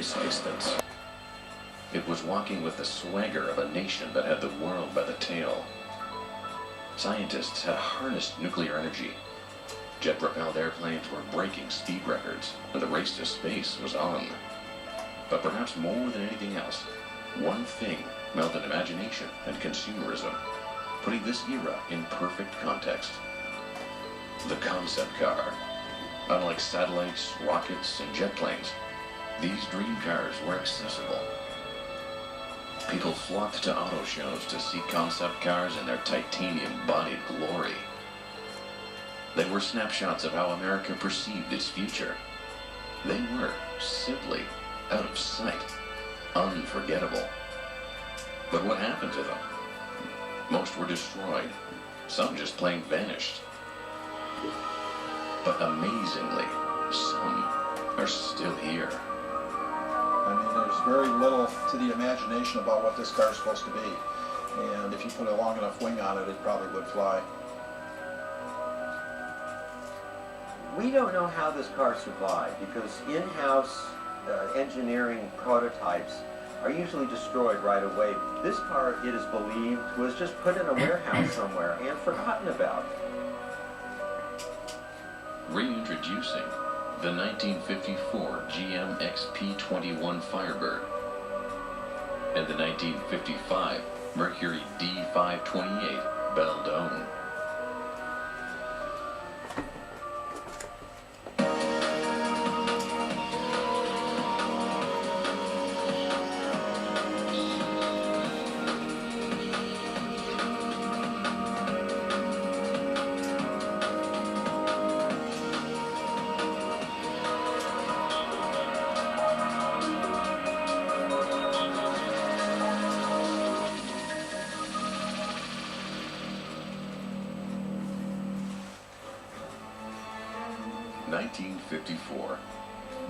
this instance. It was walking with the swagger of a nation that had the world by the tail. Scientists had harnessed nuclear energy. Jet-propelled airplanes were breaking speed records, and the race to space was on. But perhaps more than anything else, one thing melded imagination and consumerism, putting this era in perfect context. The concept car. Unlike satellites, rockets, and jet planes, these dream cars were accessible. People flocked to auto shows to see concept cars in their titanium-bodied glory. They were snapshots of how America perceived its future. They were simply out of sight, unforgettable. But what happened to them? Most were destroyed. Some just plain vanished. But amazingly, some are still here. I mean, there's very little to the imagination about what this car is supposed to be. And if you put a long enough wing on it, it probably would fly. We don't know how this car survived because in-house engineering prototypes are usually destroyed right away. This car, it is believed, was just put in a warehouse somewhere and forgotten about. Reintroducing the 1954 GM XP21 Firebird and the 1955 Mercury D528 Beldone. (1954),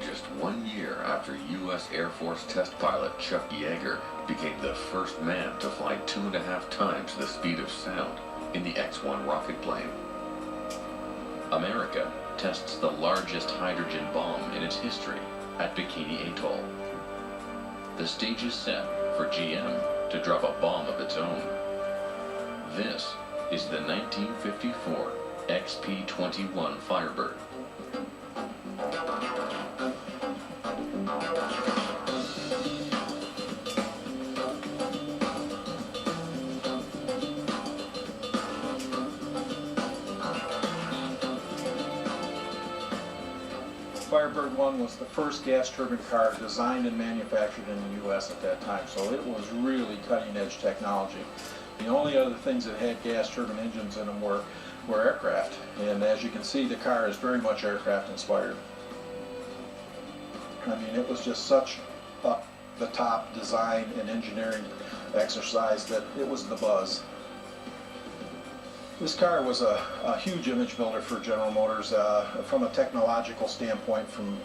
just 1 year after U.S. Air Force test pilot Chuck Yeager became the first man to fly 2.5 times the speed of sound in the X-1 rocket plane. America tests the largest hydrogen bomb in its history at Bikini Atoll. The stage is set for GM to drop a bomb of its own. This is the 1954 XP21 Firebird. Firebird 1 was the first gas turbine car designed and manufactured in the U.S. at that time, so it was really cutting-edge technology. The only other things that had gas turbine engines in them were aircraft, and as you can see, the car is very much aircraft inspired. I mean, it was just such the top design and engineering exercise that it was the buzz. This car was a huge image builder for General Motors from a technological standpoint, from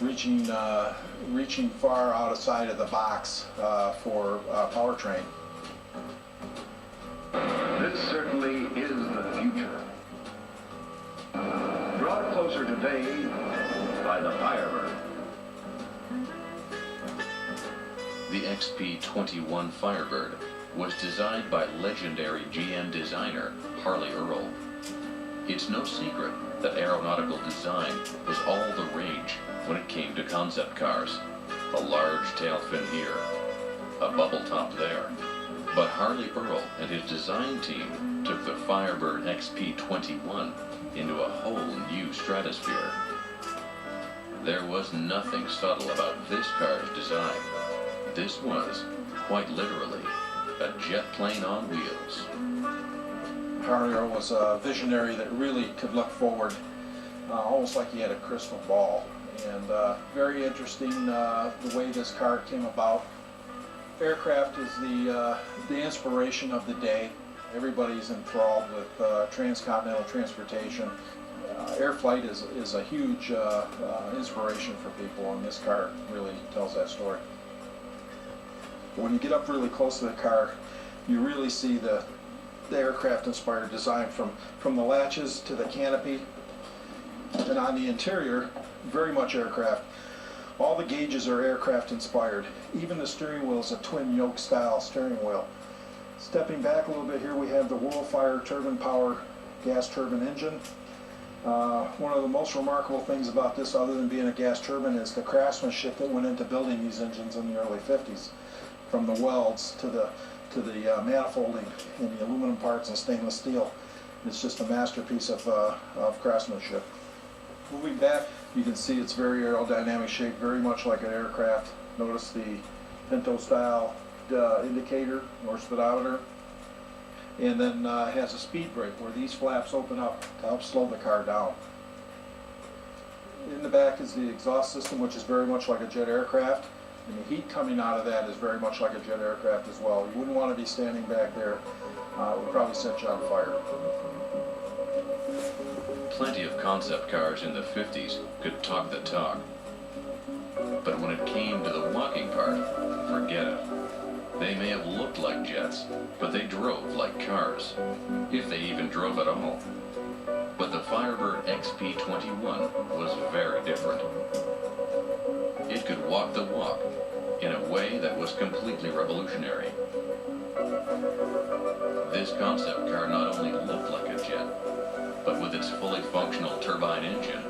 reaching far outside of the box for powertrain. This certainly is the future. Brought closer today by the Firebird. The XP21 Firebird was designed by legendary GM designer Harley Earl. It's no secret that aeronautical design was all the rage when it came to concept cars. A large tail fin here, a bubble top there. But Harley Earl and his design team took the Firebird XP21 into a whole new stratosphere. There was nothing subtle about this car's design. This was, quite literally, a jet plane on wheels. Harley Earl was a visionary that really could look forward, almost like he had a crystal ball. And very interesting the way this car came about. Aircraft is the inspiration of the day. Everybody's enthralled with transcontinental transportation. Air flight is a huge inspiration for people, and this car really tells that story. When you get up really close to the car, you really see the aircraft-inspired design from the latches to the canopy, and on the interior, very much aircraft. All the gauges are aircraft inspired. Even the steering wheel is a twin yoke style steering wheel. Stepping back a little bit here, we have the Whirlfire turbine power gas turbine engine. One of the most remarkable things about this, other than being a gas turbine, is the craftsmanship that went into building these engines in the early 50s. From the welds to the manifolding in the aluminum parts and stainless steel. It's just a masterpiece of craftsmanship. Moving back, you can see it's very aerodynamic shape, very much like an aircraft. Notice the Pinto style indicator or speedometer. And then it has a speed brake where these flaps open up to help slow the car down. In the back is the exhaust system, which is very much like a jet aircraft. And the heat coming out of that is very much like a jet aircraft as well. You wouldn't want to be standing back there. It would probably set you on fire. Plenty of concept cars in the 50s could talk the talk. But when it came to the walking part, forget it. They may have looked like jets, but they drove like cars, if they even drove at all. But the Firebird XP21 was very different. It could walk the walk in a way that was completely revolutionary. This concept car not only looked like a jet, but with its fully functional turbine engine,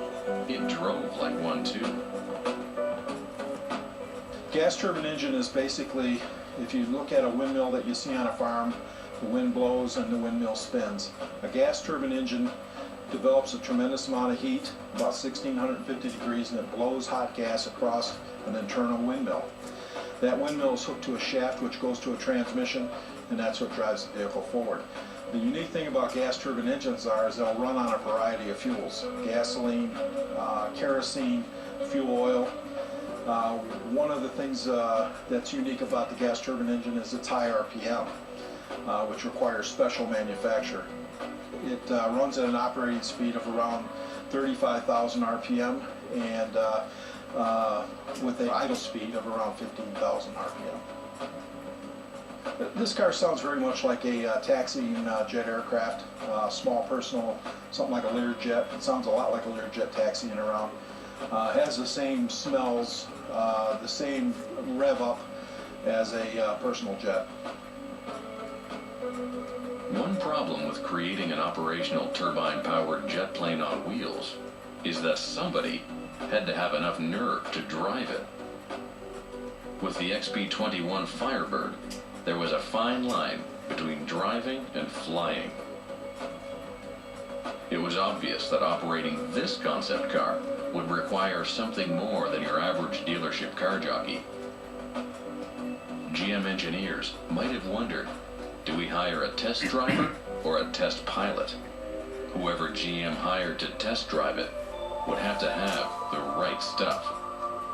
it drove like one too. Gas turbine engine is basically, if you look at a windmill that you see on a farm, the wind blows and the windmill spins. A gas turbine engine develops a tremendous amount of heat, about 1650 degrees, and it blows hot gas across an internal windmill. That windmill is hooked to a shaft which goes to a transmission, and that's what drives the vehicle forward. The unique thing about gas turbine engines is they'll run on a variety of fuels: gasoline, kerosene, fuel oil. One of the things that's unique about the gas turbine engine is its high RPM, which requires special manufacture. It runs at an operating speed of around 35,000 RPM and with an idle speed of around 15,000 RPM. This car sounds very much like a taxiing jet aircraft, small personal, something like a Learjet. It sounds a lot like a Learjet taxiing around. Has the same smells, the same rev up as a personal jet. One problem with creating an operational turbine-powered jet plane on wheels is that somebody had to have enough nerve to drive it. With the XP21 Firebird, there was a fine line between driving and flying. It was obvious that operating this concept car would require something more than your average dealership car jockey. GM engineers might have wondered, do we hire a test driver or a test pilot? Whoever GM hired to test drive it would have to have the right stuff.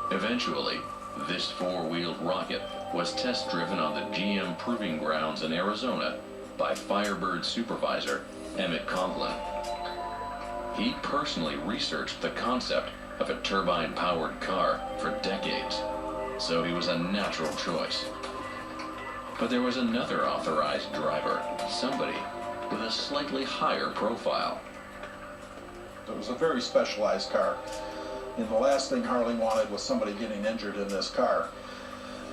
Eventually, this four-wheeled rocket was test-driven on the GM proving grounds in Arizona by Firebird supervisor Emmett Conklin. He personally researched the concept of a turbine-powered car for decades, so he was a natural choice. But there was another authorized driver, somebody with a slightly higher profile. It was a very specialized car, and the last thing Harley wanted was somebody getting injured in this car.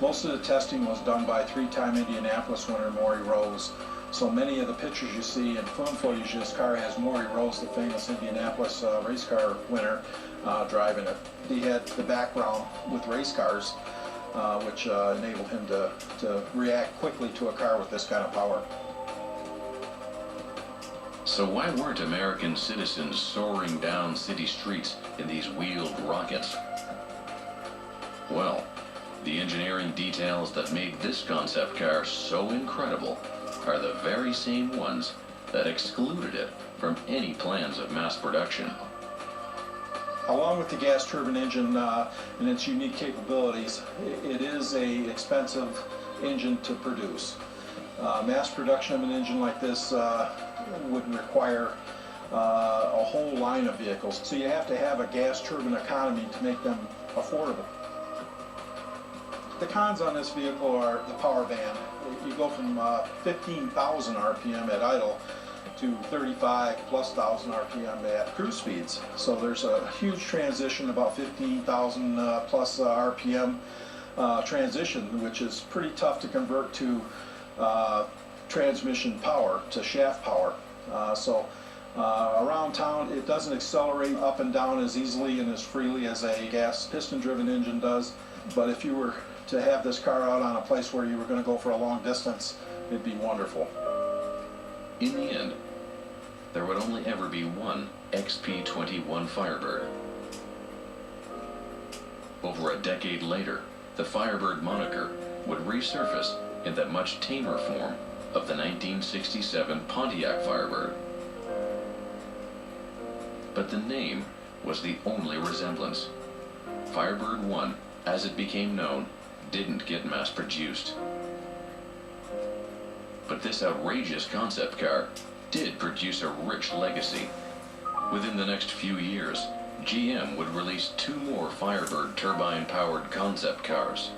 Most of the testing was done by three-time Indianapolis winner Maury Rose. So many of the pictures you see in film footage, this car has Maury Rose, the famous Indianapolis race car winner, driving it. He had the background with race cars, which enabled him to react quickly to a car with this kind of power. So why weren't American citizens soaring down city streets in these wheeled rockets? Well, the engineering details that made this concept car so incredible are the very same ones that excluded it from any plans of mass production. Along with the gas turbine engine and its unique capabilities, it is an expensive engine to produce. Mass production of an engine like this would require a whole line of vehicles. So you have to have a gas turbine economy to make them affordable. The cons on this vehicle are the power band. You go from 15,000 RPM at idle to 35 plus thousand RPM at cruise speeds. So there's a huge transition, about 15,000 plus RPM transition, which is pretty tough to convert to transmission power, to shaft power. Around town, it doesn't accelerate up and down as easily and as freely as a gas piston-driven engine does. But if you were to have this car out on a place where you were going to go for a long distance, it'd be wonderful. In the end, there would only ever be one XP21 Firebird. Over a decade later, the Firebird moniker would resurface in that much tamer form of the 1967 Pontiac Firebird. But the name was the only resemblance. Firebird 1, as it became known, didn't get mass-produced. But this outrageous concept car did produce a rich legacy. Within the next few years, GM would release 2 more Firebird turbine-powered concept cars.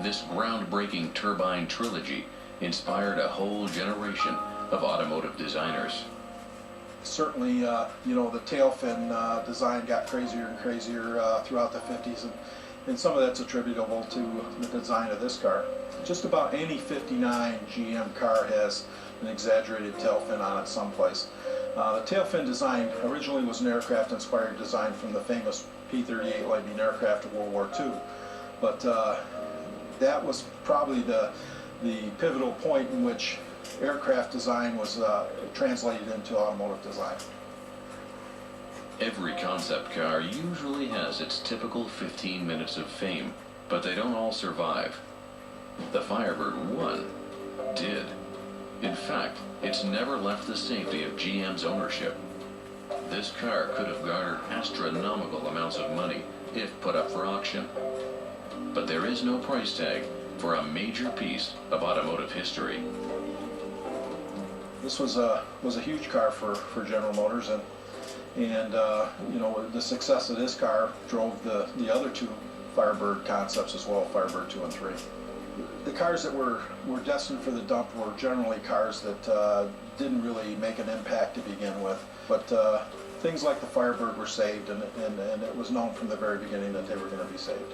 This groundbreaking turbine trilogy inspired a whole generation of automotive designers. Certainly, the tail fin design got crazier and crazier throughout the 50s, and some of that's attributable to the design of this car. Just about any 59 GM car has an exaggerated tail fin on it someplace. The tail fin design originally was an aircraft-inspired design from the famous P-38 Lightning aircraft of World War II, but that was probably the pivotal point in which aircraft design was translated into automotive design. Every concept car usually has its typical 15 minutes of fame, but they don't all survive. The Firebird 1 did. In fact, it's never left the safety of GM's ownership. This car could have garnered astronomical amounts of money if put up for auction. But there is no price tag for a major piece of automotive history. This was a huge car for General Motors, and the success of this car drove the other 2 Firebird concepts as well, Firebird 2 and 3. The cars that were destined for the dump were generally cars that didn't really make an impact to begin with, but things like the Firebird were saved, and it was known from the very beginning that they were going to be saved.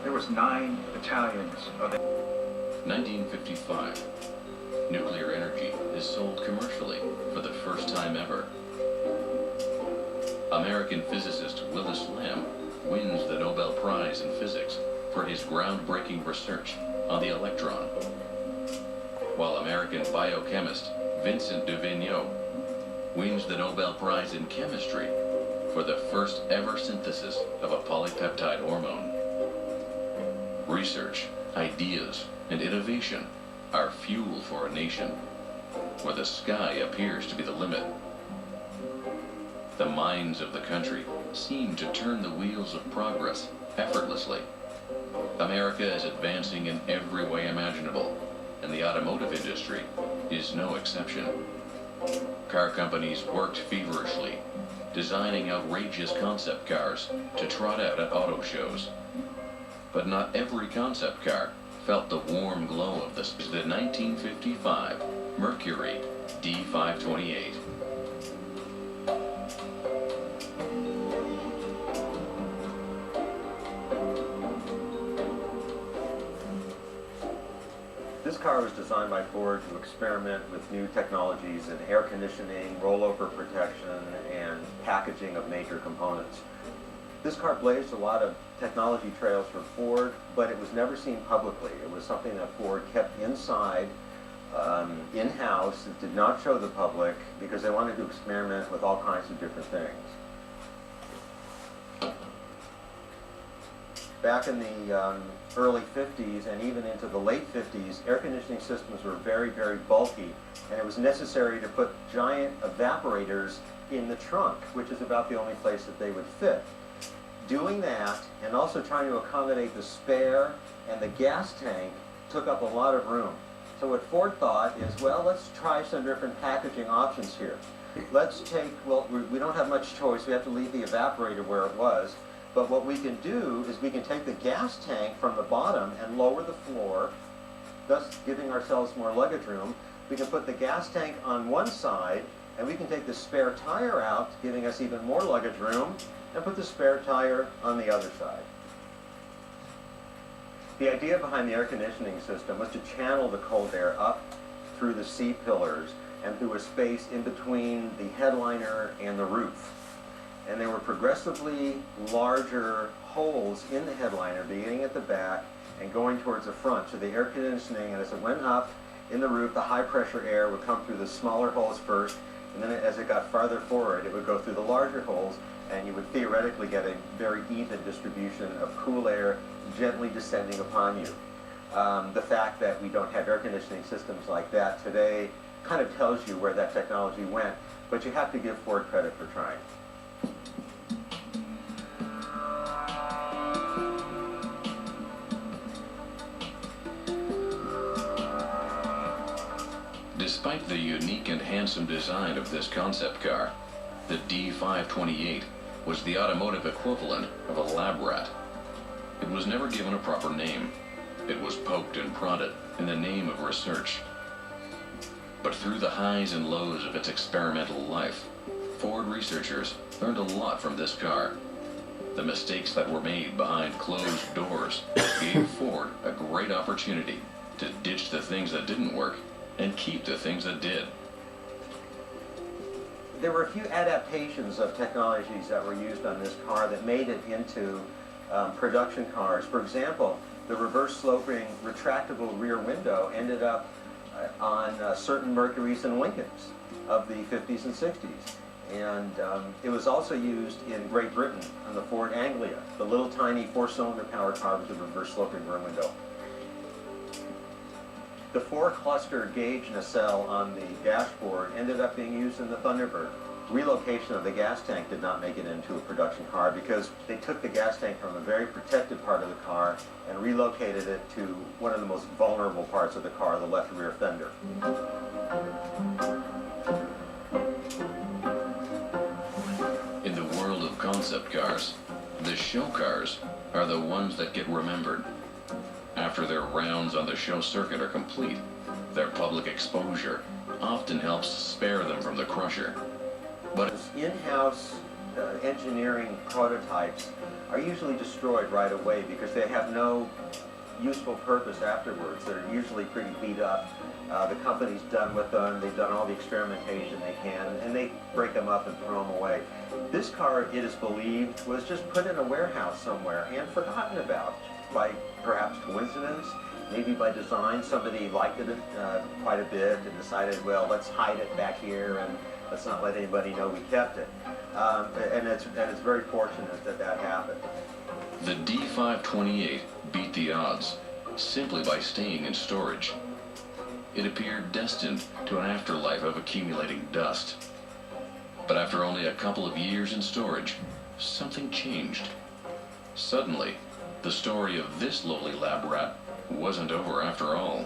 There was 9 battalions of 1955. Nuclear energy is sold commercially for the first time ever. American physicist Willis Lamb wins the Nobel Prize in Physics for his groundbreaking research on the electron, while American biochemist Vincent de Vigneault wins the Nobel Prize in Chemistry for the first ever synthesis of a polypeptide hormone. Research, ideas, and innovation are fuel for a nation where the sky appears to be the limit. The minds of the country seem to turn the wheels of progress effortlessly. America is advancing in every way imaginable, and the automotive industry is no exception. Car companies worked feverishly, designing outrageous concept cars to trot out at auto shows. But not every concept car felt the warm glow of the 1955 Mercury D528. This car was designed by Ford to experiment with new technologies in air conditioning, rollover protection, and packaging of major components. This car blazed a lot of technology trails for Ford, but it was never seen publicly. It was something that Ford kept inside, in-house. It did not show the public because they wanted to experiment with all kinds of different things. Back in the early 50s and even into the late 50s, air conditioning systems were very, very bulky, and it was necessary to put giant evaporators in the trunk, which is about the only place that they would fit. Doing that and also trying to accommodate the spare and the gas tank took up a lot of room. So what Ford thought is, well, let's try some different packaging options here. Let's take, well, we don't have much choice. We have to leave the evaporator where it was. But what we can do is we can take the gas tank from the bottom and lower the floor, thus giving ourselves more luggage room. We can put the gas tank on one side, and we can take the spare tire out, giving us even more luggage room, and put the spare tire on the other side. The idea behind the air conditioning system was to channel the cold air up through the C-pillars and through a space in between the headliner and the roof. And there were progressively larger holes in the headliner, beginning at the back and going towards the front. So the air conditioning, and as it went up in the roof, the high pressure air would come through the smaller holes first, and then as it got farther forward, it would go through the larger holes, and you would theoretically get a very even distribution of cool air gently descending upon you. The fact that we don't have air conditioning systems like that today kind of tells you where that technology went, but you have to give Ford credit for trying. Despite the unique and handsome design of this concept car, the D528 was the automotive equivalent of a lab rat. It was never given a proper name. It was poked and prodded in the name of research. But through the highs and lows of its experimental life, Ford researchers learned a lot from this car. The mistakes that were made behind closed doors gave Ford a great opportunity to ditch the things that didn't work and keep the things that did. There were a few adaptations of technologies that were used on this car that made it into production cars. For example, the reverse sloping retractable rear window ended up on certain Mercurys and Lincolns of the 50s and 60s. And it was also used in Great Britain on the Ford Anglia, the little tiny four-cylinder powered car with the reverse sloping rear window. The four-cluster gauge nacelle on the dashboard ended up being used in the Thunderbird. Relocation of the gas tank did not make it into a production car because they took the gas tank from a very protected part of the car and relocated it to one of the most vulnerable parts of the car, the left rear fender. In the world of concept cars, the show cars are the ones that get remembered. After their rounds on the show circuit are complete, their public exposure often helps spare them from the crusher. But in-house engineering prototypes are usually destroyed right away because they have no useful purpose afterwards. They're usually pretty beat up. The company's done with them, they've done all the experimentation they can, and they break them up and throw them away. This car, it is believed, was just put in a warehouse somewhere and forgotten about by perhaps coincidence, maybe by design. Somebody liked it quite a bit and decided, well, let's hide it back here and let's not let anybody know we kept it. And it's very fortunate that that happened. the D528 beat the odds simply by staying in storage. It appeared destined to an afterlife of accumulating dust. But after only a couple of years in storage, something changed. Suddenly, the story of this lowly lab rat wasn't over after all.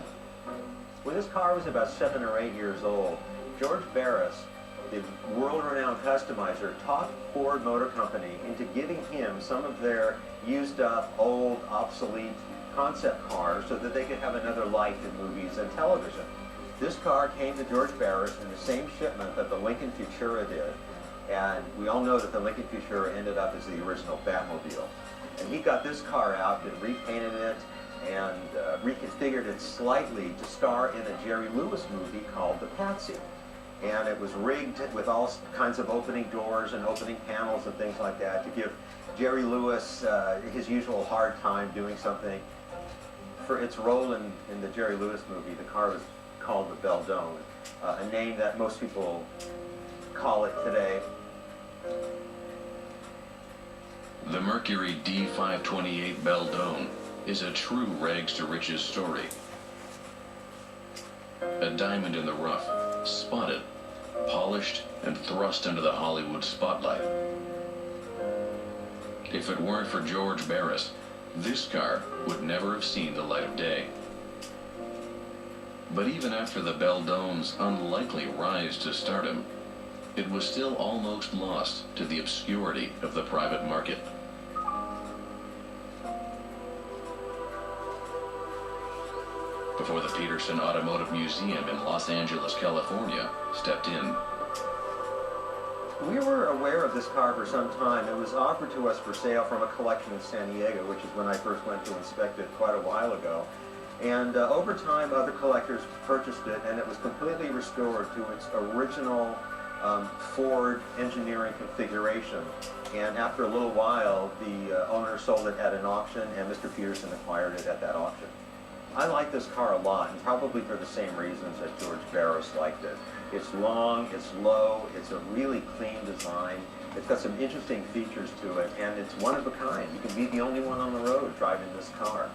When this car was about 7 or 8 years old, George Barris, the world-renowned customizer, talked Ford Motor Company into giving him some of their used-up, old, obsolete concept cars so that they could have another life in movies and television. This car came to George Barris in the same shipment that the Lincoln Futura did, and we all know that the Lincoln Futura ended up as the original Batmobile. And he got this car out and repainted it and reconfigured it slightly to star in a Jerry Lewis movie called The Patsy. And it was rigged with all kinds of opening doors and opening panels and things like that to give Jerry Lewis his usual hard time doing something. For its role in the Jerry Lewis movie, the car was called the Beldone, a name that most people call it today. The Mercury D528 Beldone is a true rags to riches story. A diamond in the rough, spotted, polished, and thrust into the Hollywood spotlight. If it weren't for George Barris, this car would never have seen the light of day. But even after the Beldone's unlikely rise to stardom, it was still almost lost to the obscurity of the private market. before the Peterson Automotive Museum in Los Angeles, California, stepped in. We were aware of this car for some time. It was offered to us for sale from a collection in San Diego, which is when I first went to inspect it quite a while ago. And over time, other collectors purchased it, and it was completely restored to its original Ford engineering configuration. And after a little while, the owner sold it at an auction, and Mr. Peterson acquired it at that auction. I like this car a lot, and probably for the same reasons that George Barros liked it. It's long, it's low, it's a really clean design. It's got some interesting features to it, and it's one of a kind. You can be the only one on the road driving this car.